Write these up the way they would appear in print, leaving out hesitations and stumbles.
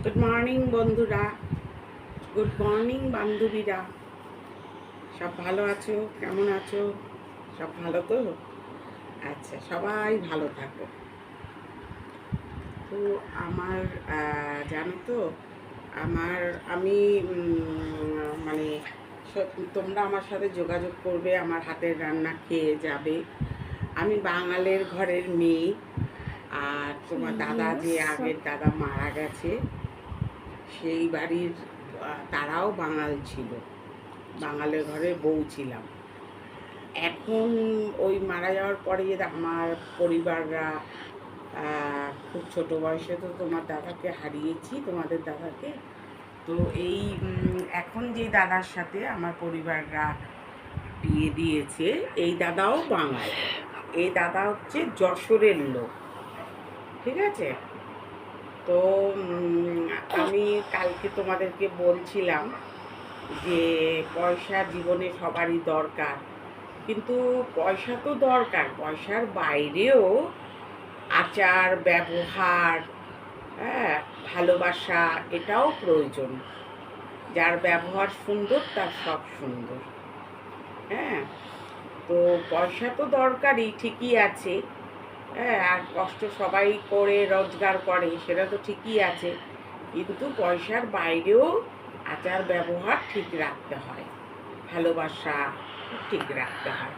Good morning বন্ধুরা, good morning বান্ধবীরা। সব ভালো আছো? কেমন আছো? সব ভালো তো? আচ্ছা, সবাই ভালো থাকো। তো আমার জানো তো, আমার আমি মানে তোমরা আমার সাথে যোগাযোগ করবে, আমার হাতের রান্না খেয়ে যাবে। আমি বাঙালির ঘরের মেয়ে। আর তোমার দাদা, যে আগের দাদা মারা গেছে, সেই বাড়ির তারাও বাঙাল ছিল, বাঙালের ঘরে বউ ছিলাম। এখন ওই মারা যাওয়ার পরে আমার পরিবাররা খুব ছোট বয়সে তো তোমার দাদাকে হারিয়েছি, তোমাদের দাদাকে। তো এই এখন যে দাদার সাথে আমার পরিবাররা বিয়ে দিয়েছে, এই দাদাও বাঙাল। এই দাদা হচ্ছে যশোরের লোক, ঠিক আছে? তো আমি কালকে তোমাদেরকে বলছিলাম যে পয়সা জীবনে সবারই দরকার, কিন্তু পয়সা তো দরকার, পয়সার বাইরেও আচার ব্যবহার, হ্যাঁ, ভালোবাসা, এটাও প্রয়োজন। যার ব্যবহার সুন্দর তার সব সুন্দর। হ্যাঁ, তো পয়সা তো দরকারই, ঠিকই আছে। হ্যাঁ, আর কষ্ট সবাই করে রোজগার করে, সেটা তো ঠিকই আছে, কিন্তু পয়সার বাইরেও আচার ব্যবহার ঠিক রাখতে হয়, ভালোবাসা ঠিক রাখতে হয়।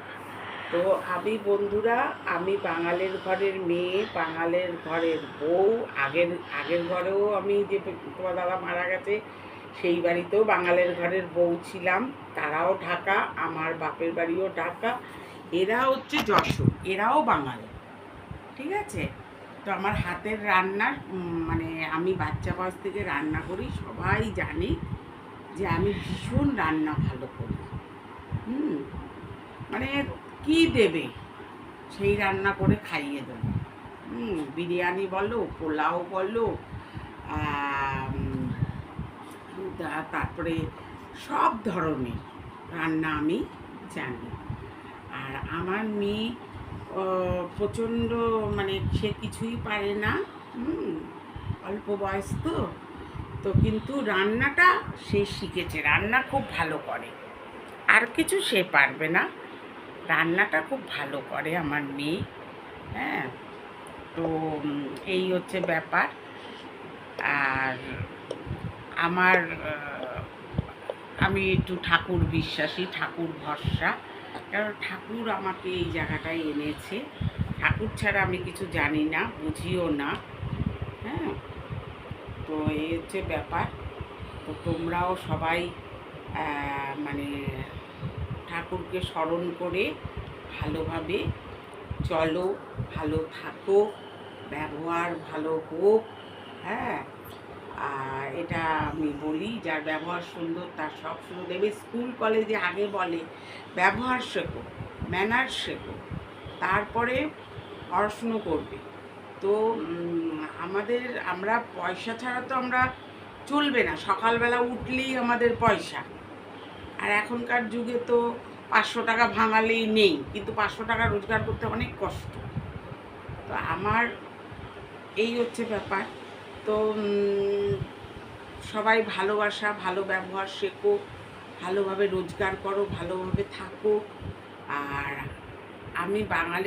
তো আমি বন্ধুরা, আমি বাঙালির ঘরের মেয়ে, বাঙালির ঘরের বউ। আগের আগের ঘরেও আমি যে তোমার দাদা মারা গেছে, সেই বাড়িতেও বাঙালির ঘরের বউ ছিলাম। তারাও ঢাকা, আমার বাপের বাড়িও ঢাকা। এরা হচ্ছে যশোর, এরাও বাঙালি, ঠিক আছে? তো আমার হাতের রান্না মানে আমি বাচ্চা বয়স থেকে রান্না করি, সবাই জানে যে আমি ভীষণ রান্না ভালো করি। মানে কি দেবে সেই রান্না করে খাইয়ে দেবো। বিরিয়ানি বলো, পোলাও বলো, তারপরে সব ধরনের রান্না আমি জানি। আর আমার মেয়ে প্রচণ্ড, মানে সে কিছুই পারে না, অল্প বয়স তো, তো কিন্তু রান্নাটা সে শিখেছে, রান্না খুব ভালো করে। আর কিছু সে পারবে না, রান্নাটা খুব ভালো করে আমার মেয়ে। হ্যাঁ, তো এই হচ্ছে ব্যাপার। আর আমার আমি একটু ঠাকুর বিশ্বাসী, ঠাকুর ভরসা, কারণ ঠাকুর আমাকে এই জায়গাটায় এনেছে। ঠাকুর ছাড়া আমি কিছু জানি না, বুঝিও না। হ্যাঁ, তো এই হচ্ছে ব্যাপার। তো তোমরাও সবাই মানে ঠাকুরকে স্মরণ করে ভালোভাবে চলো, ভালো থাকো, ব্যবহার ভালো হোক। হ্যাঁ, এটা আমি বলি, যার ব্যবহার সুন্দর তার সব সুন্দর দেবে। স্কুল কলেজে আগে বলে ব্যবহার শেখো, ম্যানার শেখো, তারপরে পড়াশুনো করবে। তো আমরা পয়সা ছাড়া তো আমরা চলবে না, সকালবেলা উঠলেই আমাদের পয়সা। আর এখনকার যুগে তো 500 টাকা ভাঙালেই নেই, কিন্তু 500 টাকা রোজগার করতে অনেক কষ্ট। তো আমার এই হচ্ছে ব্যাপার। তো সবাই ভালোবাসা, ভালো ব্যবহার শেখো, ভালোভাবে রোজগার করো, ভালোভাবে থাকো। আর আমি বাঙালি